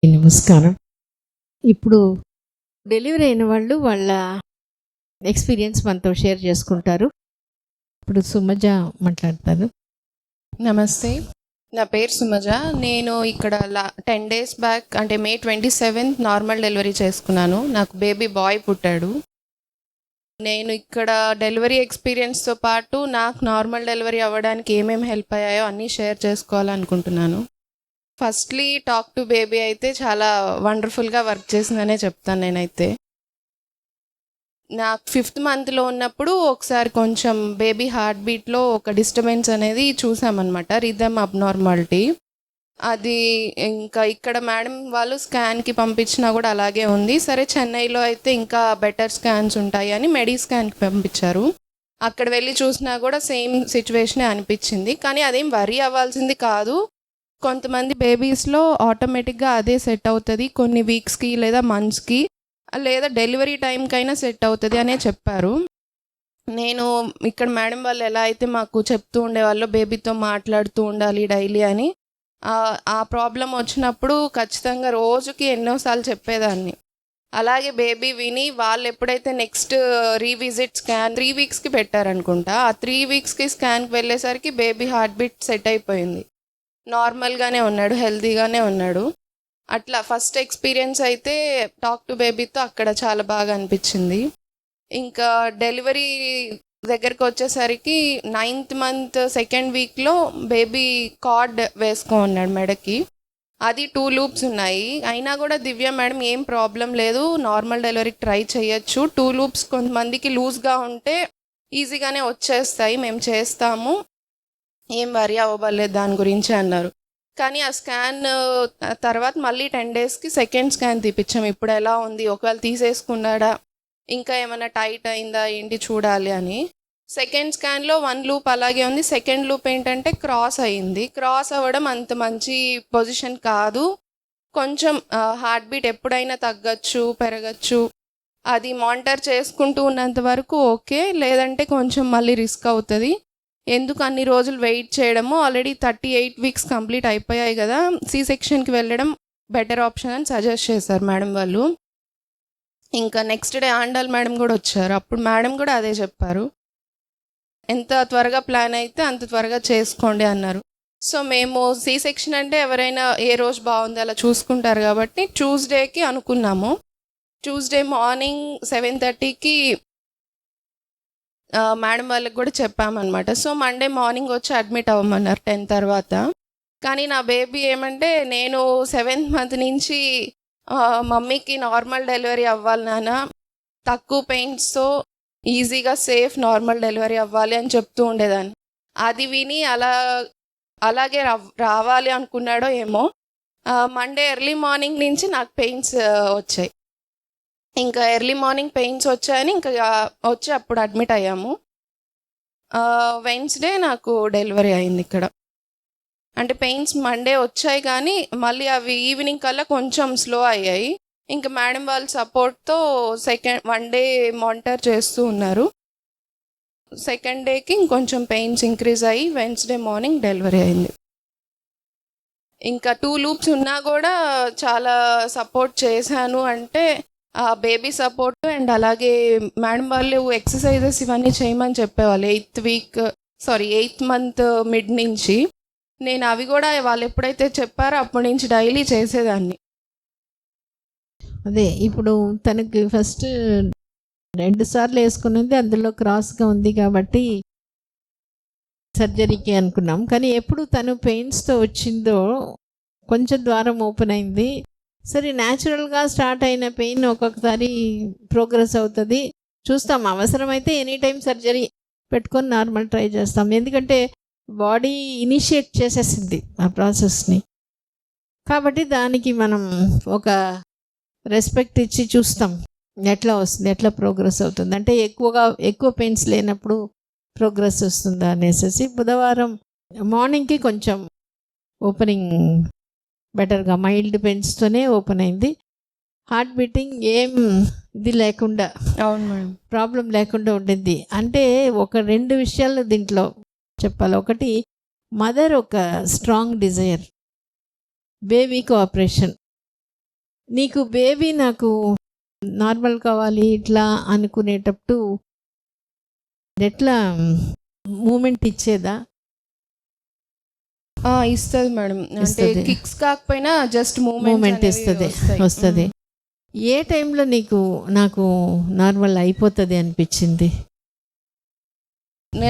నమస్కారం. ఇప్పుడు డెలివరీ అయిన వాళ్ళు వాళ్ళ ఎక్స్‌పీరియన్స్ మనతో షేర్ చేసుకుంటారు. ఇప్పుడు సుమజ మాట్లాడతారు. నమస్తే, నా పేరు సుమజ. నేను ఇక్కడ 10 డేస్ బ్యాక్ అంటే మే 27 నార్మల్ డెలివరీ చేసుకున్నాను. నాకు బేబీ బాయ్ పుట్టాడు. నేను ఇక్కడ డెలివరీ ఎక్స్పీరియన్స్తో పాటు నాకు నార్మల్ డెలివరీ అవ్వడానికి ఏమేమి హెల్ప్ అయ్యాయో అన్నీ షేర్ చేసుకోవాలనుకుంటున్నాను. ఫస్ట్లీ టాక్ టు బేబీ అయితే చాలా వండర్ఫుల్గా వర్క్ చేసిందనే చెప్తాను నేనైతే. నాకు 5th మంత్లో ఉన్నప్పుడు ఒకసారి కొంచెం బేబీ హార్ట్ బీట్లో ఒక డిస్టర్బెన్స్ అనేది చూసామన్నమాట, రిథమ్ అబ్నార్మాలిటీ. అది ఇంకా ఇక్కడ మేడం వాళ్ళు స్కాన్కి పంపించినా కూడా అలాగే ఉంది. సరే చెన్నైలో అయితే ఇంకా బెటర్ స్కాన్స్ ఉంటాయి అని మెడి స్కాన్కి పంపించారు. అక్కడ వెళ్ళి చూసినా కూడా సేమ్ సిచ్యువేషనే అనిపించింది. కానీ అదేం వరీ అవ్వాల్సింది కాదు. కొంతమంది బేబీస్లో ఆటోమేటిక్గా అదే సెట్ అవుతుంది, కొన్ని వీక్స్కి లేదా మంత్స్కి లేదా డెలివరీ టైంకైనా సెట్ అవుతుంది అనే చెప్పారు. నేను ఇక్కడ మేడం వాళ్ళు ఎలా అయితే మాకు చెప్తూ ఉండేవాళ్ళు బేబీతో మాట్లాడుతూ ఉండాలి డైలీ అని, ఆ ప్రాబ్లం వచ్చినప్పుడు ఖచ్చితంగా రోజుకి ఎన్నోసార్లు చెప్పేదాన్ని. అలాగే బేబీ విని వాళ్ళు ఎప్పుడైతే నెక్స్ట్ రీవిజిట్ స్కాన్ 3 వీక్స్కి పెట్టారనుకుంటా, ఆ 3 వీక్స్కి స్కాన్కి వెళ్ళేసరికి బేబీ హార్ట్ బీట్ సెట్ అయిపోయింది. నార్మల్గానే ఉన్నాడు, హెల్తీగానే ఉన్నాడు. అట్లా ఫస్ట్ ఎక్స్పీరియన్స్ అయితే టాక్ టు బేబీతో అక్కడ చాలా బాగా అనిపించింది. ఇంకా డెలివరీ దగ్గరికి వచ్చేసరికి 9th మంత్ 2nd వీక్లో బేబీ కార్డ్ వేసుకున్నాడు మెడకి. అది 2 లూప్స్ ఉన్నాయి. అయినా కూడా దివ్య మేడం ఏం ప్రాబ్లం లేదు, నార్మల్ డెలివరీకి ట్రై చేయొచ్చు, 2 లూప్స్ కొంతమందికి లూజ్గా ఉంటే ఈజీగానే వచ్చేస్తాయి, మేము చేస్తాము, ఏం వరి అవ్వబలేదు దాని గురించి అన్నారు. కానీ ఆ స్కాన్ తర్వాత మళ్ళీ 10 డేస్కి సెకండ్ స్కాన్ తీపిచ్చాం. ఇప్పుడు ఎలా ఉంది, ఒకవేళ తీసేసుకున్నాడా, ఇంకా ఏమైనా టైట్ అయిందా ఏంటి చూడాలి అని. సెకండ్ స్కాన్లో 1 లూప్ అలాగే ఉంది. సెకండ్ లూప్ ఏంటంటే క్రాస్ అయ్యింది. క్రాస్ అవ్వడం అంత మంచి పొజిషన్ కాదు. కొంచెం హార్ట్ బీట్ ఎప్పుడైనా తగ్గచ్చు పెరగచ్చు. అది మానిటర్ చేసుకుంటూ ఉన్నంత వరకు ఓకే, లేదంటే కొంచెం మళ్ళీ రిస్క్ అవుతుంది. ఎందుకు అన్ని రోజులు వెయిట్ చేయడము, ఆల్రెడీ 38 వీక్స్ కంప్లీట్ అయిపోయాయి కదా, సి సెక్షన్కి వెళ్ళడం బెటర్ ఆప్షన్ అని సజెస్ట్ చేశారు మేడం వాళ్ళు. ఇంకా నెక్స్ట్ డే ఆండాల్ మేడం కూడా వచ్చారు. అప్పుడు మేడం కూడా అదే చెప్పారు, ఎంత త్వరగా ప్లాన్ అయితే అంత త్వరగా చేసుకోండి అన్నారు. సో మేము సి సెక్షన్ అంటే ఎవరైనా ఏ రోజు బాగుంది అలా చూసుకుంటారు కాబట్టి ట్యూస్డేకి అనుకున్నాము. ట్యూస్డే మార్నింగ్ 7:30కి మేడం వాళ్ళకి కూడా చెప్పామన్నమాట. సో మండే మార్నింగ్ వచ్చి అడ్మిట్ అవ్వమన్నారు 10 తర్వాత. కానీ నా బేబీ ఏమంటే, నేను 7th మంత్ నుంచి మమ్మీకి నార్మల్ డెలివరీ అవ్వాలి నాన్న, తక్కువ పెయిన్స్తో ఈజీగా సేఫ్ నార్మల్ డెలివరీ అవ్వాలి అని చెప్తూ ఉండేదాన్ని. అది విని అలాగే రావాలి అనుకున్నాడో ఏమో, మండే ఎర్లీ మార్నింగ్ నుంచి నాకు పెయిన్స్ వచ్చాయి. ఇంకా ఎర్లీ మార్నింగ్ పెయిన్స్ వచ్చాయని ఇంకా వచ్చి అప్పుడు అడ్మిట్ అయ్యాము. వెన్స్డే నాకు డెలివరీ అయింది ఇక్కడ. అంటే పెయిన్స్ మండే వచ్చాయి కానీ మళ్ళీ అవి ఈవినింగ్ కల్లా కొంచెం స్లో అయ్యాయి. ఇంకా మేడం వాళ్ళ సపోర్ట్తో 1 డే మానిటర్ చేస్తూ ఉన్నారు. 2nd డేకి ఇంకొంచెం పెయిన్స్ ఇంక్రీజ్ అయ్యి వెన్స్డే మార్నింగ్ డెలివరీ అయింది. ఇంకా 2 లూప్స్ ఉన్నా కూడా చాలా సపోర్ట్ చేశాను. అంటే బేబీ సపోర్ట్ అండ్ అలాగే మేడం వాళ్ళు ఎక్సర్సైజెస్ ఇవన్నీ చేయమని చెప్పేవాళ్ళు 8th మంత్ మిడ్ నుంచి. నేను అవి కూడా వాళ్ళు ఎప్పుడైతే చెప్పారో అప్పటి నుంచి డైలీ చేసేదాన్ని. అదే ఇప్పుడు తనకి ఫస్ట్ 2 సార్లు వేసుకున్నది, అందులో క్రాస్గా ఉంది కాబట్టి సర్జరీకి అనుకున్నాం. కానీ ఎప్పుడు తను పెయిన్స్తో వచ్చిందో కొంచెం ద్వారం ఓపెన్ అయింది. సరే, న్యాచురల్గా స్టార్ట్ అయిన పెయిన్ ఒక్కొక్కసారి ప్రోగ్రెస్ అవుతుంది, చూస్తాం. అవసరమైతే ఎనీ టైం సర్జరీ పెట్టుకొని నార్మల్ ట్రై చేస్తాం. ఎందుకంటే బాడీ ఇనిషియేట్ చేసేసింది ఆ ప్రాసెస్ని. కాబట్టి దానికి మనం ఒక రెస్పెక్ట్ ఇచ్చి చూస్తాం ఎట్లా వస్తుంది, ఎట్లా ప్రోగ్రెస్ అవుతుంది. అంటే ఎక్కువ పెయిన్స్ లేనప్పుడు ప్రోగ్రెస్ వస్తుందా అనేసి బుధవారం మార్నింగ్కి కొంచెం ఓపెనింగ్ బెటర్గా మైల్డ్ పెయిన్స్తోనే ఓపెన్ అయింది. హార్ట్ బీటింగ్ ఏం ఇది లేకుండా, అవును మేడం, ప్రాబ్లం లేకుండా ఉండింది. అంటే ఒక 2 విషయాలు దీంట్లో చెప్పాలి. ఒకటి, మదర్ ఒక స్ట్రాంగ్ డిజైర్, బేబీ కోఆపరేషన్. నీకు బేబీ నాకు నార్మల్ కావాలి ఇట్లా అనుకునేటప్పుడు ఎట్లా మూమెంట్ ఇచ్చేదా? ఇస్తుంది మేడం. అంటే ఇస్తది. కిక్స్ కాకపోయినా జస్ట్ మూమెంట్ మూమెంట్ వస్తుంది. ఏ టైంలో నీకు నాకు నార్మల్ అయిపోతుంది అనిపించింది?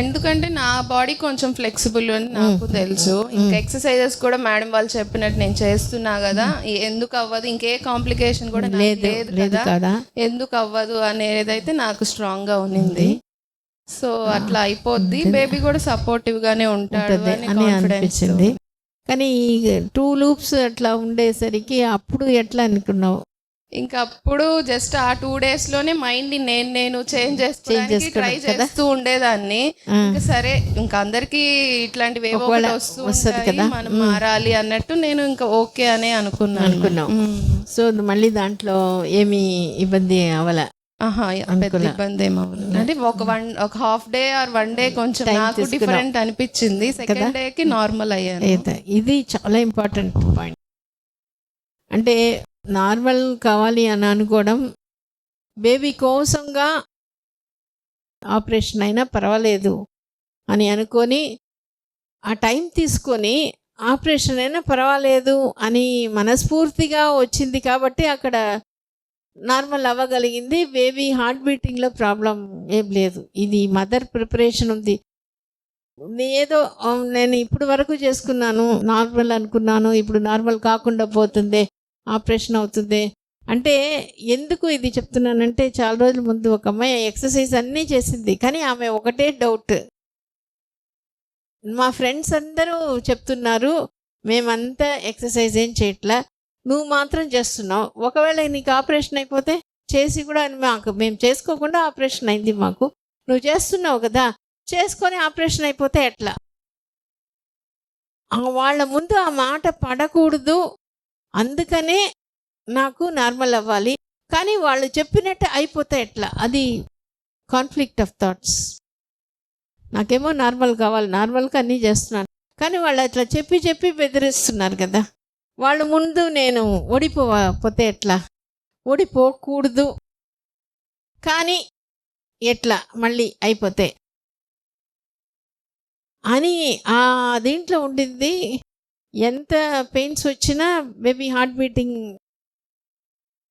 ఎందుకంటే నా బాడీ కొంచెం ఫ్లెక్సిబుల్ అని నాకు తెలుసు. ఇంకా ఎక్సర్సైజెస్ కూడా మేడం వాళ్ళు చెప్పినట్టు నేను చేస్తున్నా కదా, ఎందుకు అవ్వదు, ఇంకే కాంప్లికేషన్ కూడా నాకు లేదు కదా, ఎందుకు అవ్వదు అనేదైతే నాకు స్ట్రాంగ్ గా ఉన్నింది. సో అట్లా అయిపోద్ది. బేబీ కూడా సపోర్టివ్ గానే ఉంటాడు అని అనిపించింది. కానీ 2 లూప్స్ అట్లా ఉండేసరికి అప్పుడు ఎట్లా అనుకున్నావు? ఇంకా అప్పుడు జస్ట్ ఆ 2 days లోనే మైండ్ నేను చేంజ్ చేసుకోవడానికి ట్రై చేస్తూ ఉండేదాన్ని. ఇంకా సరే, ఇంకా అందరికి ఇట్లాంటివి ఏవో వస్తుంది కదా, మనం మారాలి అన్నట్టు నేను ఇంకా ఓకే అనే అనుకున్నాను. సో మళ్ళీ దాంట్లో ఏమి ఇబ్బంది అవల? పెద్ద ఇబ్బంది ఏమవ్వలేదు. అంటే ఒక హాఫ్ డే ఆర్ 1 day కొంచెం నాకు డిఫరెంట్ అనిపించింది. సెకండ్ డేకి నార్మల్ అయ్యాను. ఇది చాలా ఇంపార్టెంట్ పాయింట్. అంటే నార్మల్ కావాలి అని అనుకోవడం, బేబీ కోసంగా ఆపరేషన్ అయినా పర్వాలేదు అని అనుకొని ఆ టైం తీసుకొని ఆపరేషన్ అయినా పర్వాలేదు అని మనస్ఫూర్తిగా వచ్చింది కాబట్టి అక్కడ నార్మల్ అవ్వగలిగింది. బేబీ హార్ట్ బీటింగ్లో ప్రాబ్లం ఏం లేదు. ఇది మదర్ ప్రిపరేషన్ ఉంది. ఏదో నేను ఇప్పుడు వరకు చేసుకున్నాను, నార్మల్ అనుకున్నాను, ఇప్పుడు నార్మల్ కాకుండా పోతుంది, ఆపరేషన్ అవుతుంది అంటే ఎందుకు ఇది చెప్తున్నానంటే, చాలా రోజుల ముందు ఒక అమ్మాయి ఎక్సర్సైజ్ అన్నీ చేసింది, కానీ ఆమె ఒకటే డౌట్, మా ఫ్రెండ్స్ అందరూ చెప్తున్నారు మేమంతా ఎక్సర్సైజ్ ఏం చేయట్లా, నువ్వు మాత్రం చేస్తున్నావు, ఒకవేళ నీకు ఆపరేషన్ అయిపోతే, చేసి కూడా మేము చేసుకోకుండా ఆపరేషన్ అయింది మాకు, నువ్వు చేస్తున్నావు కదా, చేసుకొని ఆపరేషన్ అయిపోతే ఎట్లా? వాళ్ళ ముందు ఆ మాట పడకూడదు, అందుకనే నాకు నార్మల్ అవ్వాలి, కానీ వాళ్ళు చెప్పినట్టు అయిపోతే ఎట్లా? అది కాన్ఫ్లిక్ట్ ఆఫ్ థాట్స్. నాకేమో నార్మల్ కావాలి, నార్మల్గా అన్నీ చేస్తున్నాను, కానీ వాళ్ళు అట్లా చెప్పి బెదిరిస్తున్నారు కదా, వాళ్ళ ముందు నేను ఓడిపోతే ఎట్లా? ఓడిపోకూడదు, కానీ ఎట్లా మళ్ళీ అయిపోతే అని ఆ దీంట్లో ఉండింది. ఎంత పెయిన్స్ వచ్చినా బేబీ హార్ట్ బీటింగ్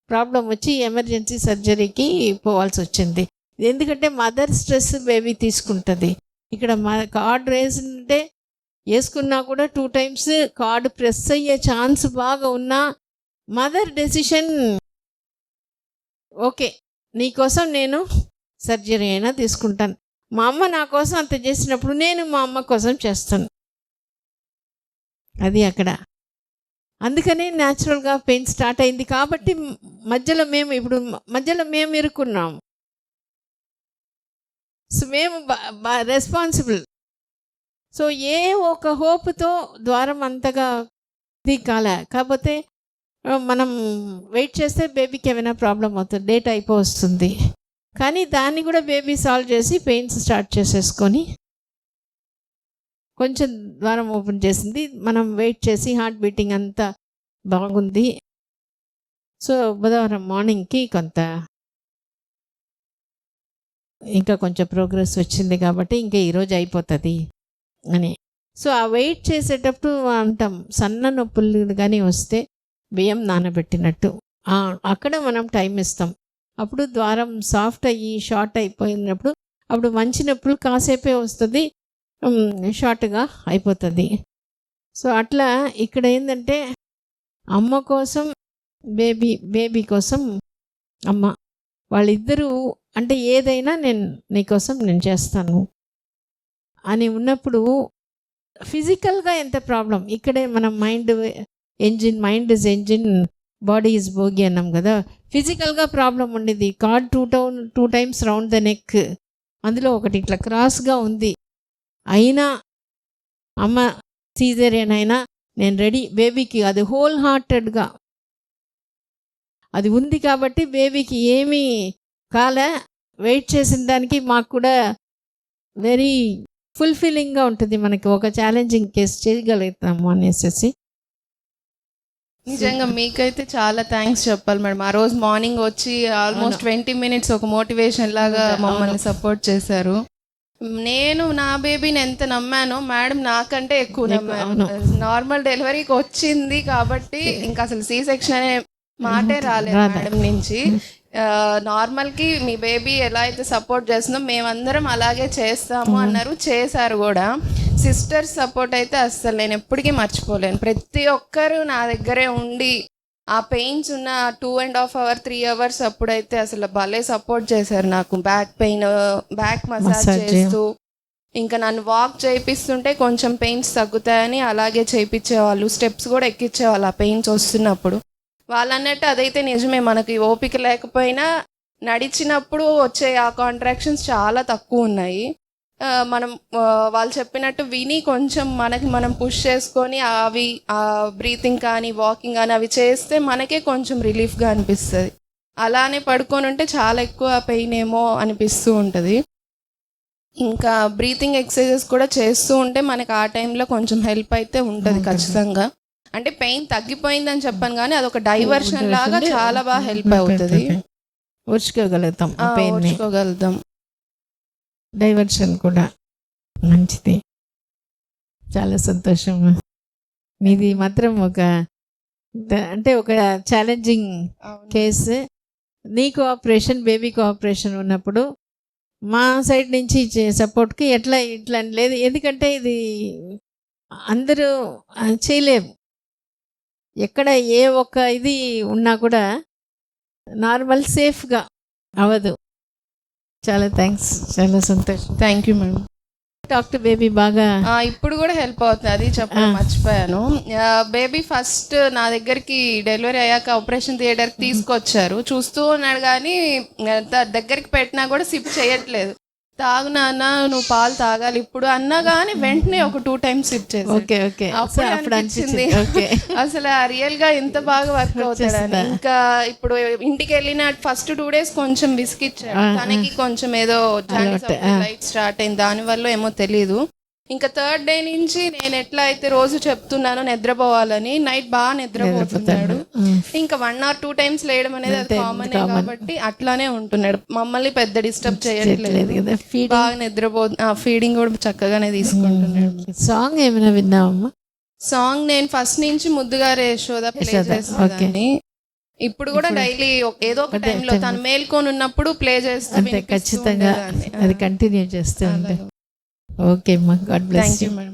ప్రాబ్లం వచ్చి ఎమర్జెన్సీ సర్జరీకి పోవాల్సి వచ్చింది. ఎందుకంటే మదర్ స్ట్రెస్ బేబీ తీసుకుంటుంది. ఇక్కడ కార్డ్ వేసుకుంటే వేసుకున్నా కూడా 2 times కార్డు ప్రెస్ అయ్యే ఛాన్స్ బాగా ఉన్నా మదర్ డెసిషన్ ఓకే, నీకోసం నేను సర్జరీ అయినా తీసుకుంటాను, మా అమ్మ నా కోసం అంత చేసినప్పుడు నేను మా అమ్మ కోసం చేస్తాను. అది అక్కడ. అందుకనే న్యాచురల్గా పెయిన్ స్టార్ట్ అయింది కాబట్టి మధ్యలో మేము ఇరుక్కున్నాం. సో మేము రెస్పాన్సిబుల్. సో ఏ ఒక హోప్తో ద్వారం అంతగా దిక్కాలే, కాకపోతే మనం వెయిట్ చేస్తే బేబీకి ఏమైనా ప్రాబ్లం అవుతుంది, డేట్ అయిపోతుంది, కానీ దాన్ని కూడా బేబీ సాల్వ్ చేసి పెయిన్స్ స్టార్ట్ చేసేసుకొని కొంచెం ద్వారం ఓపెన్ చేసింది. మనం వెయిట్ చేసి హార్ట్ బీటింగ్ అంతా బాగుంది. సో బుధవారం మార్నింగ్కి ఇంకా కొంచెం ప్రోగ్రెస్ వచ్చింది కాబట్టి ఇంకా ఈరోజు అయిపోతుంది అని. సో ఆ వెయిట్ చేసేటప్పుడు అంటాం, సన్న నొప్పులు కానీ వస్తే బియ్యం నానబెట్టినట్టు అక్కడ మనం టైం ఇస్తాం. అప్పుడు ద్వారం సాఫ్ట్ అయ్యి షార్ట్ అయిపోయినప్పుడు అప్పుడు మంచి నొప్పులు కాసేపే వస్తుంది, షార్ట్గా అయిపోతుంది. సో అట్లా ఇక్కడ ఏంటంటే అమ్మ కోసం బేబీ కోసం అమ్మ వాళ్ళిద్దరూ అంటే ఏదైనా నీకోసం నేను చేస్తాను అని ఉన్నప్పుడు ఫిజికల్గా ఎంత ప్రాబ్లం. ఇక్కడే మనం mind is engine, body is bogie అన్నాం కదా. ఫిజికల్గా ప్రాబ్లం ఉండేది. Cord 2 times round the neck, అందులో ఒకటి ఇట్లా క్రాస్గా ఉంది. అయినా అమ్మ సీజేరియన్ అయినా నేను రెడీ, బేబీకి అది హోల్ హార్టెడ్గా అది ఉంది కాబట్టి బేబీకి ఏమీ కాలే. వెయిట్ చేసిన దానికి మాకు కూడా వెరీ ఫుల్ఫిల్లింగ్గా ఉంటుంది, మనకి ఒక ఛాలెంజింగ్ కేసు చేయగలుగుతాము అనేసి. నిజంగా మీకైతే చాలా థ్యాంక్స్ చెప్పాలి మేడం. ఆ రోజు మార్నింగ్ వచ్చి ఆల్మోస్ట్ 20 minutes ఒక మోటివేషన్ లాగా మమ్మల్ని సపోర్ట్ చేశారు. నేను నా బేబీని ఎంత నమ్మానో మేడం నాకంటే ఎక్కువ నమ్మాను. నార్మల్ డెలివరీకి వచ్చింది కాబట్టి ఇంకా అసలు సి సెక్షన్ అనే మాటే రాలేదు మేడం నుంచి. నార్మల్కి మీ బేబీ ఎలా అయితే సపోర్ట్ చేస్తుందో మేమందరం అలాగే చేస్తాము అన్నారు, చేశారు కూడా. సిస్టర్స్ సపోర్ట్ అయితే అస్సలు నేను ఎప్పటికీ మర్చిపోలేను. ప్రతి ఒక్కరు నా దగ్గరే ఉండి ఆ పెయిన్స్ ఉన్న 2.5 hours 3 hours అప్పుడైతే అసలు భలే సపోర్ట్ చేశారు నాకు. బ్యాక్ పెయిన్, బ్యాక్ మసాజ్ చేస్తూ ఇంకా నన్ను వాక్ చేయిస్తుంటే కొంచెం పెయిన్స్ తగ్గుతాయని అలాగే చేయించేవాళ్ళు. స్టెప్స్ కూడా ఎక్కించేవాళ్ళు ఆ పెయిన్స్ వస్తున్నప్పుడు. వాళ్ళు అన్నట్టు అదైతే నిజమే, మనకి ఓపిక లేకపోయినా నడిచినప్పుడు వచ్చే ఆ కాంట్రాక్షన్స్ చాలా తక్కువ ఉన్నాయి. మనం వాళ్ళు చెప్పినట్టు విని కొంచెం మనకి మనం పుష్ చేసుకొని అవి బ్రీతింగ్ కానీ వాకింగ్ కానీ అవి చేస్తే మనకే కొంచెం రిలీఫ్గా అనిపిస్తుంది. అలానే పడుకొని ఉంటే చాలా ఎక్కువ పెయిన్ ఏమో అనిపిస్తూ ఉంటుంది. ఇంకా బ్రీతింగ్ ఎక్సర్సైజెస్ కూడా చేస్తూ ఉంటే మనకి ఆ టైంలో కొంచెం హెల్ప్ అయితే ఉంటుంది ఖచ్చితంగా. అంటే పెయిన్ తగ్గిపోయిందని చెప్పాను కానీ అదొక డైవర్షన్ లాగా చాలా బాగా హెల్ప్ అవుతుంది. ఓర్చుకోగలుగుతాం ఆ పెయిన్, ఓర్చుకోగలుగుతాం. డైవర్షన్ కూడా మంచిది. చాలా సంతోషం. మీది మాత్రం అంటే ఒక ఛాలెంజింగ్ కేసు. నీ కోఆపరేషన్, బేబీ కోఆపరేషన్ ఉన్నప్పుడు మా సైడ్ నుంచి ఇచ్చే సపోర్ట్కి ఇట్లా లేదు. ఎందుకంటే ఇది అందరూ చేయలేము. ఎక్కడ ఏ ఒక్క ఇది ఉన్నా కూడా నార్మల్ సేఫ్గా అవ్వదు. చాలా థ్యాంక్స్, చాలా సంతోషం. Thank you madam. Talk to baby బాగా ఇప్పుడు కూడా హెల్ప్ అవుతుంది, అది చెప్పడం మర్చిపోయాను. బేబీ ఫస్ట్ నా దగ్గరికి డెలివరీ అయ్యాక ఆపరేషన్ థియేటర్కి తీసుకొచ్చారు. చూస్తూ ఉన్నాడు కానీ దగ్గరికి పెట్టినా కూడా సిప్ చేయట్లేదు. తాగు నాన్న, నువ్వు పాలు తాగాలి ఇప్పుడు అన్నా కానీ వెంటనే ఒక 2 times సిప్ చేసి అప్పుడు అనిపించింది అసలు రియల్ గా ఎంత బాగా వర్క్ అవుతాడని. ఇంకా ఇప్పుడు ఇంటికి వెళ్ళిన ఫస్ట్ 2 days కొంచెం విసిగిచ్చాడు. తనకి కొంచెం ఏదో లైట్ స్టార్ట్ అయింది, దానివల్ల ఏమో తెలీదు. ఇంకా 3rd day నుంచి నేను ఎట్లా అయితే రోజు చెప్తున్నానో నిద్రపోవాలని, నైట్ బాగా నిద్రపోతున్నాడు. ఇంకా 1 or 2 times లేయడం అనేది అది కామన్ కాబట్టి అట్లానే ఉంటున్నాడు. మమ్మల్ని పెద్ద డిస్టర్బ్ చేయట్లేదు, బాగా ఫీడింగ్ కూడా చక్కగానే తీసుకుంటున్నాడు. సాంగ్ ఏమైనా విన్నావమ్మా? సాంగ్ నేను ఫస్ట్ నుంచి ముద్దుగారే యశోద ప్లే చేస్తాను. ఇప్పుడు కూడా డైలీ ఏదో ఒక టైంలో తను మేల్కొని ఉన్నప్పుడు ప్లే చేస్తే ఖచ్చితంగా అది కంటిన్యూ చేస్తూ ఉంటాను. ఓకే అమ్మా, గాడ్ బ్లెస్ యూ. మేడం.